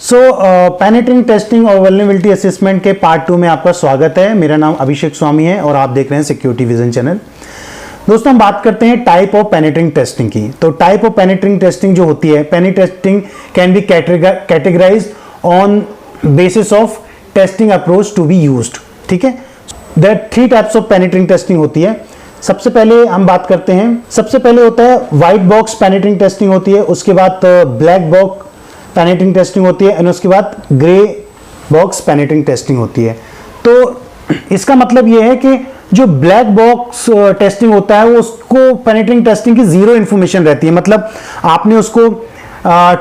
सो penetrating testing और vulnerability assessment के part 2 में आपका स्वागत है। मेरा नाम अभिषेक स्वामी है और आप देख रहे हैं सिक्योरिटी विजन चैनल। दोस्तों, हम बात करते हैं टाइप ऑफ पेनिट्रेटिंग टेस्टिंग की। तो टाइप ऑफ पेनिट्रेटिंग टेस्टिंग जो होती है, penetrating testing can be categorized on basis of testing approach to be used. ठीक है, there are 3 types of penetrating testing होती है। सबसे पहले हम बात करते हैं, सबसे पहले होता है व्हाइट बॉक्स पेनिट्रेटिंग टेस्टिंग होती है, उसके बाद ब्लैक बॉक्स पेनिट्रेटिंग टेस्टिंग होती है और उसके बाद ग्रे बॉक्स पेनिट्रेटिंग टेस्टिंग होती है। तो इसका मतलब यह है कि जो ब्लैक बॉक्स टेस्टिंग होता है वो उसको पेनिट्रेटिंग टेस्टिंग की जीरो इंफॉर्मेशन रहती है। मतलब आपने उसको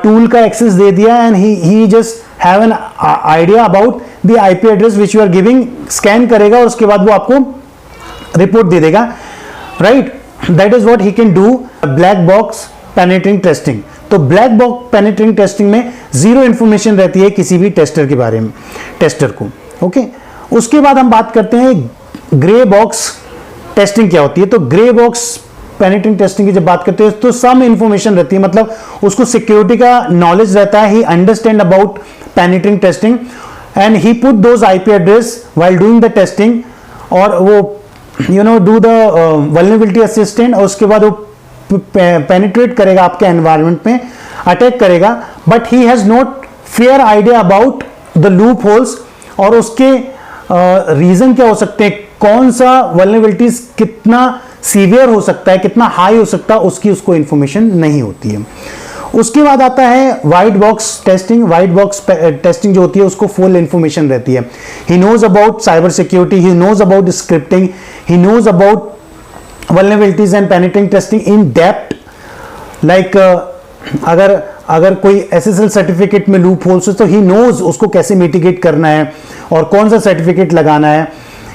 टूल का एक्सेस दे दिया and he just have an idea about the IP address which you are giving, scan करेगा और उसके बाद वो आपको रिपोर्ट दे देगा, right. That is what he can do black box penetrating testing. तो ब्लैक बॉक्स पेनिट्रेटिंग टेस्टिंग में जीरो इंफॉर्मेशन रहती है किसी भी टेस्टर के बारे में, टेस्टर को। ओके, उसके बाद हम बात करते हैं ग्रे बॉक्स टेस्टिंग क्या होती है। तो ग्रे बॉक्स पेनिट्रेटिंग टेस्टिंग की जब बात करते हैं तो सम इंफॉर्मेशन रहती है, मतलब उसको सिक्योरिटी का नॉलेज रहता है, ही understand about penetrating testing and he put those IP address while doing the testing, और वो डू द वल्नरेबिलिटी असेसमेंट, और उसके बाद वो पेनिट्रेट करेगा आपके एनवायरनमेंट में, अटैक करेगा, but he has not fair idea about the loop holes, और उसके रीजन क्या हो सकते हैं, कौन सा वल्नरेबिलिटीज कितना सीवियर हो सकता है, कितना हाई हो सकता है, उसकी उसको इंफॉर्मेशन नहीं होती है। उसके बाद आता है white box testing. White box testing जो होती है उसको फुल इंफॉर्मेशन रहती है। He knows about cyber security, he knows about scripting, he knows about vulnerabilities and penetrating testing in depth, like अगर कोई SSL सर्टिफिकेट में लूप होल्स है तो ही नोज उसको कैसे मिटिगेट करना है और कौन सा सर्टिफिकेट लगाना है,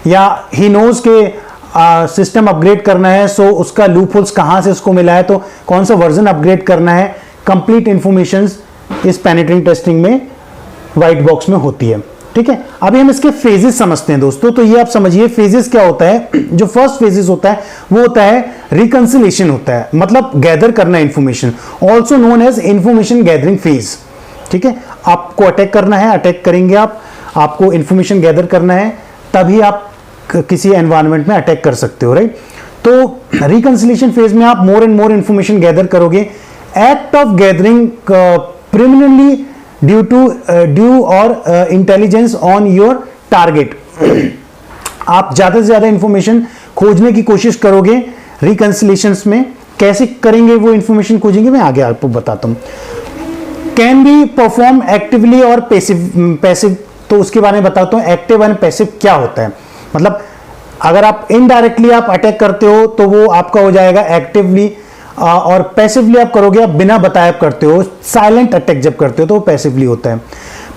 या ही नोज के सिस्टम अपग्रेड करना है, सो उसका लूप होल्स कहाँ से उसको मिला है, तो कौन सा वर्जन अपग्रेड करना है। कंप्लीट इंफॉर्मेशन इस पेनिट्रेटिंग टेस्टिंग में व्हाइट बॉक्स में होती है। ठीक है, अभी हम इसके फेजेस समझते हैं दोस्तों। तो ये आप समझिए फेजेस क्या होता है। जो फर्स्ट फेजेस होता है वो होता है रिकंसिलिएशन होता है, मतलब गैदर करना information, also known as information gathering phase. ठीक है, आपको अटैक करना है, अटैक करेंगे आपको इंफॉर्मेशन गैदर करना है, तभी आप किसी एनवायरनमेंट में अटैक कर सकते हो, राइट। तो रिकंसिलिएशन फेज में आप more and more information gather करोगे। Act of gathering preliminary due और इंटेलिजेंस ऑन योर टारगेट। आप ज्यादा से ज्यादा इंफॉर्मेशन खोजने की कोशिश करोगे रिकंसिलिएशंस में। कैसे करेंगे वो इंफॉर्मेशन खोजेंगे, मैं आगे आपको बताता हूं। कैन बी परफॉर्म एक्टिवली और पैसिव, तो उसके बारे में बताता हूं। एक्टिव एंड पैसिव क्या होता है, मतलब अगर आप इनडायरेक्टली आप अटैक करते हो तो वो आपका हो जाएगा एक्टिवली, और पैसिवली आप करोगे, आप बिना बताए करते हो। साइलेंट अटैक जब करते हो तो वो पैसिवली होता है।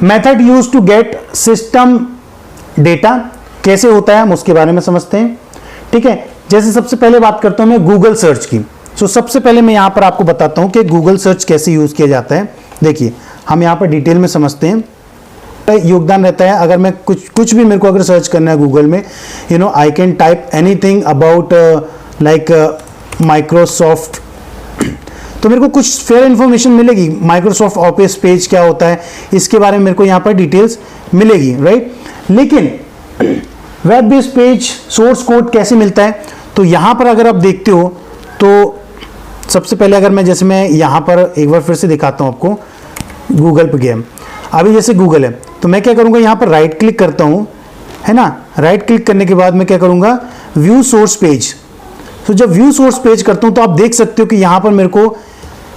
Method use to get system data कैसे होता है हम उसके बारे में समझते हैं। ठीक है, जैसे सबसे पहले बात करता हूं मैं गूगल सर्च की। सो सबसे पहले मैं यहां पर आपको बताता हूं कि गूगल सर्च कैसे यूज किया जाता है। देखिए, हम यहां पर डिटेल में समझते हैं। योगदान रहता है, अगर मैं कुछ भी मेरे को अगर सर्च करना है गूगल में, I can type anything about like Microsoft, तो मेरे को कुछ फेयर इंफॉर्मेशन मिलेगी। माइक्रोसॉफ्ट ऑफिस पेज क्या होता है इसके बारे में मेरे को यहाँ पर डिटेल्स मिलेगी, राइट। लेकिन web based page source code कैसे मिलता है, तो यहाँ पर अगर आप देखते हो तो सबसे पहले अगर मैं यहाँ पर एक बार फिर से दिखाता हूँ आपको, गूगल पे गया। अभी जैसे गूगल है तो मैं क्या करूँगा, यहाँ पर राइट क्लिक करता हूँ, है ना। राइट क्लिक करने के बाद मैं क्या करूँगा, व्यू सोर्स पेज। तो जब व्यू सोर्स पेज करता हूँ तो आप देख सकते हो कि यहाँ पर मेरे को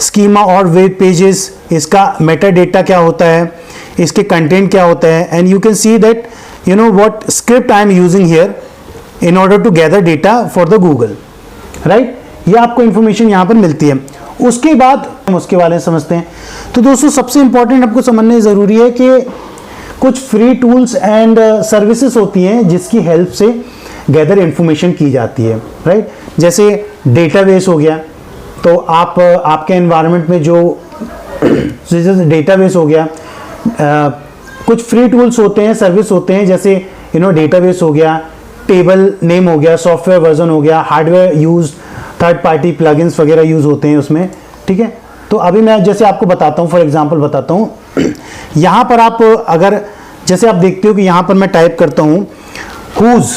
स्कीमा और वेब पेजेस, इसका मेटा डेटा क्या होता है, इसके कंटेंट क्या होता है, and you can see that what script I am using here in order to gather data for the Google, right. ये आपको इंफॉर्मेशन यहाँ पर मिलती है। उसके बाद हम उसके बारे में समझते हैं। तो दोस्तों, सबसे इंपॉर्टेंट आपको समझना जरूरी है कि कुछ फ्री टूल्स एंड सर्विसेज होती हैं जिसकी हेल्प से गैदर इंफॉर्मेशन की जाती है, राइट। जैसे डेटाबेस हो गया, तो आप आपके एनवायरनमेंट में जो डेटाबेस हो गया, कुछ फ्री टूल्स होते हैं, सर्विस होते हैं, जैसे डेटाबेस हो गया, टेबल नेम हो गया, सॉफ्टवेयर वर्जन हो गया, hardware use, third party plugins वगैरह यूज होते हैं उसमें। ठीक है, तो अभी मैं जैसे आपको बताता हूँ, फॉर एग्जांपल बताता हूँ यहाँ पर आप अगर जैसे आप देखते हो कि यहाँ पर मैं टाइप करता हूँ who's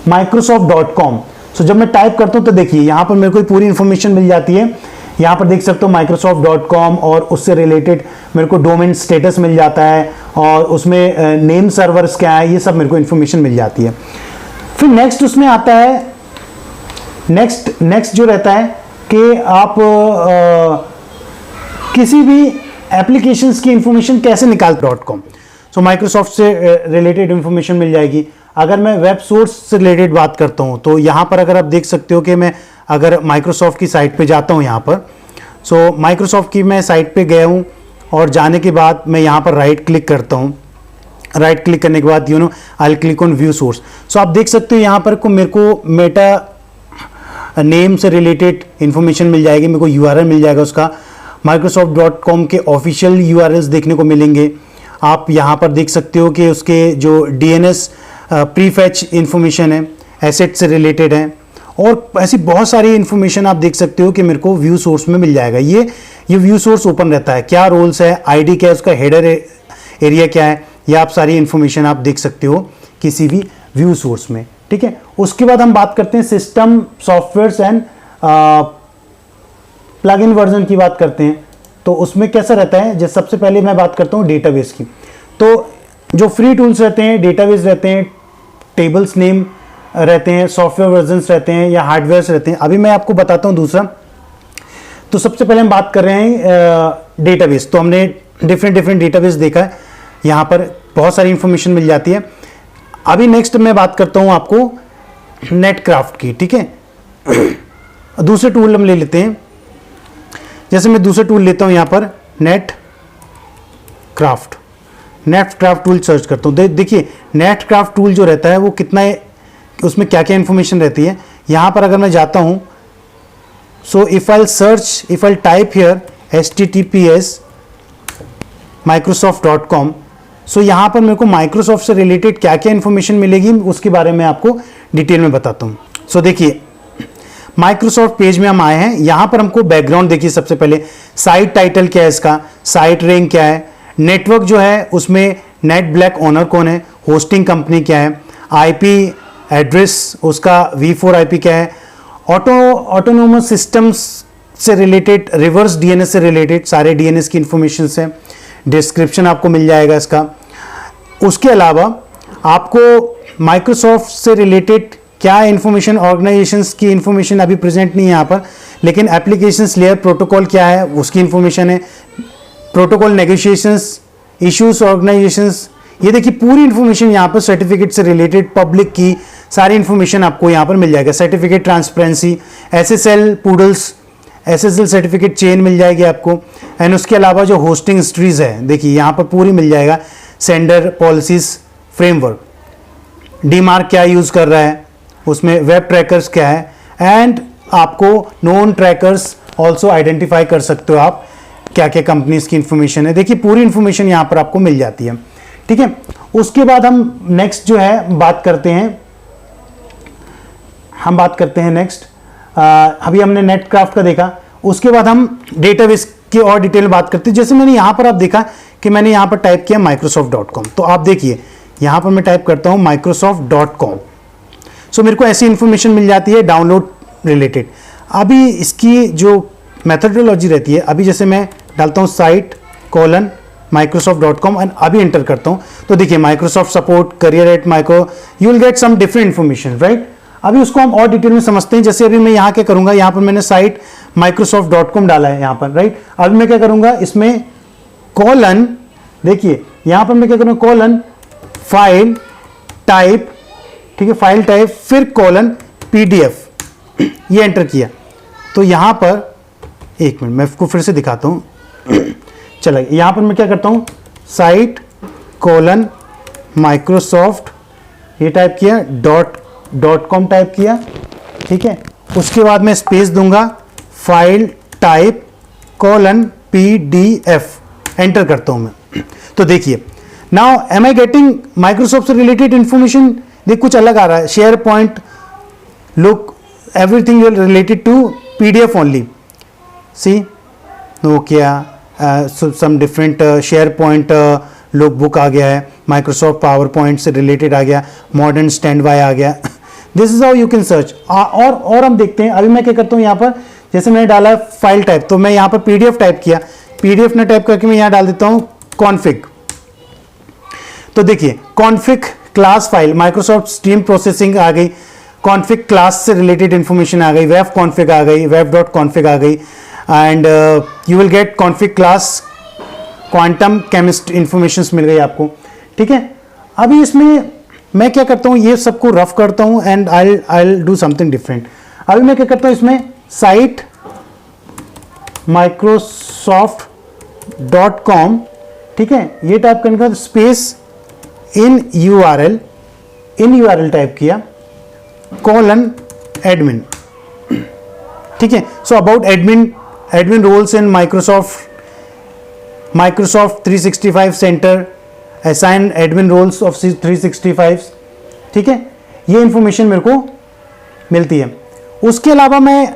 microsoft.com। सो जब मैं टाइप करता हूँ तो देखिए यहाँ पर मेरे को पूरी इंफॉर्मेशन मिल जाती है। यहाँ पर देख सकते हो microsoft.com और उससे रिलेटेड मेरे को डोमेन स्टेटस मिल जाता है और उसमें नेम सर्वर्स क्या है, ये सब मेरे को इंफॉर्मेशन मिल जाती है। फिर नेक्स्ट उसमें आता है, नेक्स्ट जो रहता है कि आप किसी भी एप्लीकेशंस की इंफॉर्मेशन कैसे निकाल.com। सो माइक्रोसॉफ्ट से रिलेटेड इंफॉर्मेशन मिल जाएगी। अगर मैं वेब सोर्स से रिलेटेड बात करता हूं तो यहां पर अगर आप देख सकते हो कि मैं अगर माइक्रोसॉफ्ट की साइट पे जाता हूं, यहां पर सो माइक्रोसॉफ्ट की मैं साइट पे गया हूं और जाने के बाद मैं यहां पर राइट क्लिक करता हूं। राइट क्लिक करने के बाद I click on view source. So आप देख सकते हो यहां पर मेरे को मेटा नेम से रिलेटेड इंफॉर्मेशन मिल जाएगी, मेरे को यूआरएल मिल जाएगा उसका। Microsoft.com के ऑफिशियल यूआरएल्स देखने को मिलेंगे। आप यहाँ पर देख सकते हो कि उसके जो DNS प्रीफेच इंफॉर्मेशन है, एसेट से रिलेटेड है और ऐसी बहुत सारी इंफॉर्मेशन आप देख सकते हो कि मेरे को व्यू सोर्स में मिल जाएगा। ये व्यू सोर्स ओपन रहता है, क्या रोल्स है, आईडी क्या है, उसका हेडर एरिया क्या है, ये आप सारी इंफॉर्मेशन आप देख सकते हो किसी भी व्यू सोर्स में, ठीक है। उसके बाद हम बात करते हैं system softwares and plug in version की बात करते हैं। तो उसमें कैसा रहता है, जैसे सबसे पहले मैं बात करता हूँ डेटाबेस की। तो जो फ्री टूल्स रहते हैं, डेटाबेस रहते हैं, टेबल्स नेम रहते हैं, सॉफ्टवेयर वर्जन्स रहते हैं या हार्डवेयर्स रहते हैं। अभी मैं आपको बताता हूँ दूसरा। तो सबसे पहले हम बात कर रहे हैं डेटाबेस। तो हमने डिफरेंट डेटाबेस देखा है, यहाँ पर बहुत सारी इंफॉर्मेशन मिल जाती है। अभी नेक्स्ट मैं बात करता हूँ आपको नेटक्राफ्ट की, ठीक है। दूसरे टूल हम ले लेते हैं, जैसे मैं दूसरे टूल लेता हूं यहां पर नेटक्राफ्ट टूल सर्च करता हूं। देखिए नेटक्राफ्ट टूल जो रहता है वो कितना है, उसमें क्या क्या इंफॉर्मेशन रहती है। यहां पर अगर मैं जाता हूं, so if I type here https microsoft.com, सो यहां पर मेरे को माइक्रोसॉफ्ट से रिलेटेड क्या क्या इंफॉर्मेशन मिलेगी उसके बारे में आपको डिटेल में बताता हूं। सो देखिए माइक्रोसॉफ्ट पेज में हम आए हैं। यहां पर हमको बैकग्राउंड देखिए, सबसे पहले साइट टाइटल क्या है, इसका साइट रैंक क्या है, नेटवर्क जो है उसमें नेट ब्लैक ओनर कौन है, होस्टिंग कंपनी क्या है, आईपी एड्रेस उसका V4 IP क्या है, ऑटोनोमस सिस्टम्स से रिलेटेड, रिवर्स DNS से रिलेटेड सारे DNS की इंफॉर्मेशन है, डिस्क्रिप्शन आपको मिल जाएगा इसका। उसके अलावा आपको माइक्रोसॉफ्ट से रिलेटेड क्या इंफॉर्मेशन, ऑर्गेनाइजेशंस की इंफॉर्मेशन अभी प्रेजेंट नहीं है यहाँ पर, लेकिन एप्लीकेशंस लेयर प्रोटोकॉल क्या है उसकी इंफॉर्मेशन है, प्रोटोकॉल नेगोशिएशंस, इश्यूज ऑर्गेनाइजेशंस, ये देखिए पूरी इंफॉर्मेशन यहाँ पर सर्टिफिकेट से रिलेटेड पब्लिक की सारी इंफॉर्मेशन आपको यहाँ पर मिल जाएगा। Certificate transparency, SSL poodles, SSL certificate chain मिल जाएगी आपको। एंड उसके अलावा जो होस्टिंग हिस्ट्रीज है देखिए यहाँ पर पूरी मिल जाएगा, सेंडर पॉलिसीज फ्रेमवर्क, डीमार्क क्या यूज़ कर रहा है, उसमें वेब ट्रैकर्स क्या है, एंड आपको नॉन ट्रैकर्स ऑल्सो आइडेंटिफाई कर सकते हो आप क्या क्या कंपनीज की इंफॉर्मेशन है। देखिए पूरी इंफॉर्मेशन यहाँ पर आपको मिल जाती है, ठीक है। उसके बाद हम नेक्स्ट जो है बात करते हैं नेक्स्ट, अभी हमने नेटक्राफ्ट का देखा। उसके बाद हम डेटाबेस की और डिटेल में बात करते हैं। जैसे मैंने यहाँ पर आप देखा कि मैंने यहाँ पर टाइप किया microsoft.com, तो आप देखिए यहाँ पर मैं टाइप करता हूँ microsoft.com, सो मेरे को ऐसी इंफॉर्मेशन मिल जाती है डाउनलोड रिलेटेड। अभी इसकी जो मेथडोलॉजी रहती है, अभी जैसे मैं डालता हूँ site:microsoft.com एंड अभी एंटर करता हूँ, तो देखिए Microsoft support, career at micro, you will get some different information, right. अभी उसको हम और डिटेल में समझते हैं। जैसे अभी मैं यहाँ क्या करूँगा, यहाँ पर मैंने साइट microsoft.com डाला है यहाँ पर, राइट। अभी मैं क्या करूँगा, इसमें कॉलन, देखिए यहाँ पर मैं क्या करूँगा, कॉलन फाइल टाइप, ठीक है, फाइल टाइप, फिर कॉलन PDF, ये एंटर किया। तो यहाँ पर एक मिनट मैं इसको फिर से दिखाता हूँ। चला, यहाँ पर मैं क्या करता हूँ, site:microsoft, ये टाइप किया, .com टाइप किया, ठीक है। उसके बाद मैं स्पेस दूंगा, फाइल टाइप :PDF, एंटर करता हूँ मैं। तो देखिए now am I getting Microsoft से रिलेटेड इंफॉर्मेशन, देख कुछ अलग आ रहा है, share point, look everything related to PDF only, see Nokia, some different share point look book आ गया है, माइक्रोसॉफ्ट पावर पॉइंट से रिलेटेड आ गया, मॉडर्न स्टैंड बाय आ गया। This is how you can search. और हम देखते हैं, अभी मैं क्या करता हूँ यहाँ पर, जैसे मैंने डाला फाइल टाइप, तो मैं यहाँ पर पीडीएफ टाइप किया, पीडीएफ ने टाइप करके मैं यहाँ डाल देता हूँ कॉन्फिग। तो देखिए config class file, Microsoft stream processing आ गई, कॉन्फिग क्लास से रिलेटेड इंफॉर्मेशन आ गई, वेब कॉन्फिग आ गई, वेब डॉट कॉन्फिग आ गई, and you will get config class quantum chemist information मिल गई आपको। ठीक है, अभी इसमें मैं क्या करता हूँ, ये सबको रफ करता हूँ and I do something different. अभी मैं क्या करता हूँ, इसमें साइट microsoft.com, ठीक है, ये टाइप करने के बाद स्पेस इन यूआरएल टाइप किया, कॉलन एडमिन। ठीक है, so about admin roles in Microsoft 365 center, assign admin roles of 365। ठीक है, ये इंफॉर्मेशन मेरे को मिलती है। उसके अलावा मैं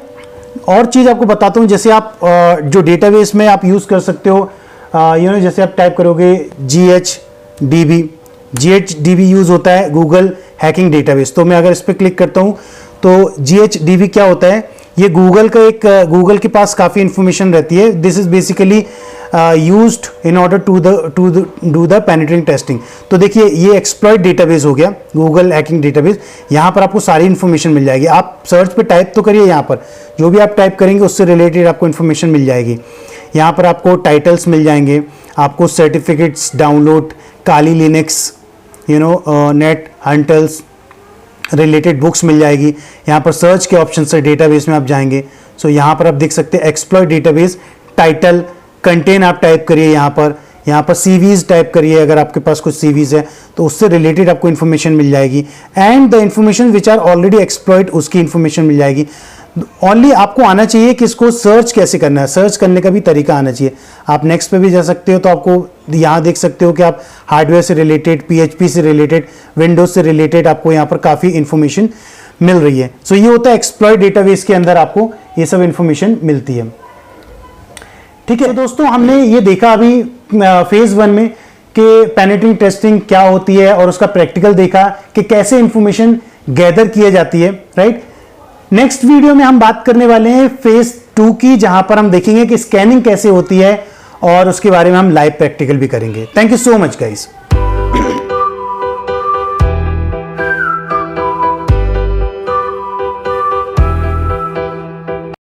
और चीज़ आपको बताता हूँ, जैसे आप जो डेटाबेस में आप यूज़ कर सकते हो, जैसे आप टाइप करोगे GHDB यूज़ होता है गूगल हैकिंग डेटाबेस। तो मैं अगर इस पर क्लिक करता हूँ तो GHDB क्या होता है, ये गूगल के पास काफ़ी इंफॉर्मेशन रहती है। This is basically used in order to do the penetrating testing. तो देखिए ये एक्सप्लॉइट डेटाबेस हो गया, गूगल हैकिंग डेटाबेस। यहाँ पर आपको सारी इन्फॉर्मेशन मिल जाएगी। आप सर्च पे टाइप तो करिए, यहाँ पर जो भी आप टाइप करेंगे उससे रिलेटेड आपको इन्फॉर्मेशन मिल जाएगी। यहाँ पर आपको टाइटल्स मिल जाएंगे, आपको सर्टिफिकेट्स डाउनलोड, काली लिनक्स, नेट हंटल्स रिलेटेड बुक्स मिल जाएगी। यहाँ पर सर्च के ऑप्शन से डेटाबेस में आप जाएंगे, सो यहाँ पर आप देख सकते हैं एक्सप्लॉइट डेटाबेस, टाइटल, कंटेन आप टाइप करिए, यहाँ पर सीवीज टाइप करिए, अगर आपके पास कुछ सीवीज है तो उससे रिलेटेड आपको इन्फॉर्मेशन मिल जाएगी, and the information which are already exploit उसकी इन्फॉर्मेशन मिल जाएगी। ओनली आपको आना चाहिए कि इसको सर्च कैसे करना है, सर्च करने का भी तरीका आना चाहिए। आप नेक्स्ट पे भी जा सकते हो, तो आपको यहाँ देख सकते हो कि आप हार्डवेयर से रिलेटेड, PHP से रिलेटेड, विंडोज से रिलेटेड आपको यहाँ पर काफ़ी इन्फॉर्मेशन मिल रही है। सो ये होता है एक्सप्लॉइट डेटाबेस के अंदर आपको ये सब इन्फॉर्मेशन मिलती है। ठीक है, तो दोस्तों हमने ये देखा अभी फेज 1 में कि पेनिट्रेटिंग टेस्टिंग क्या होती है, और उसका प्रैक्टिकल देखा कि कैसे इंफॉर्मेशन गैदर की जाती है, राइट। नेक्स्ट वीडियो में हम बात करने वाले हैं फेज 2 की, जहां पर हम देखेंगे कि स्कैनिंग कैसे होती है, और उसके बारे में हम लाइव प्रैक्टिकल भी करेंगे। Thank you so much guys.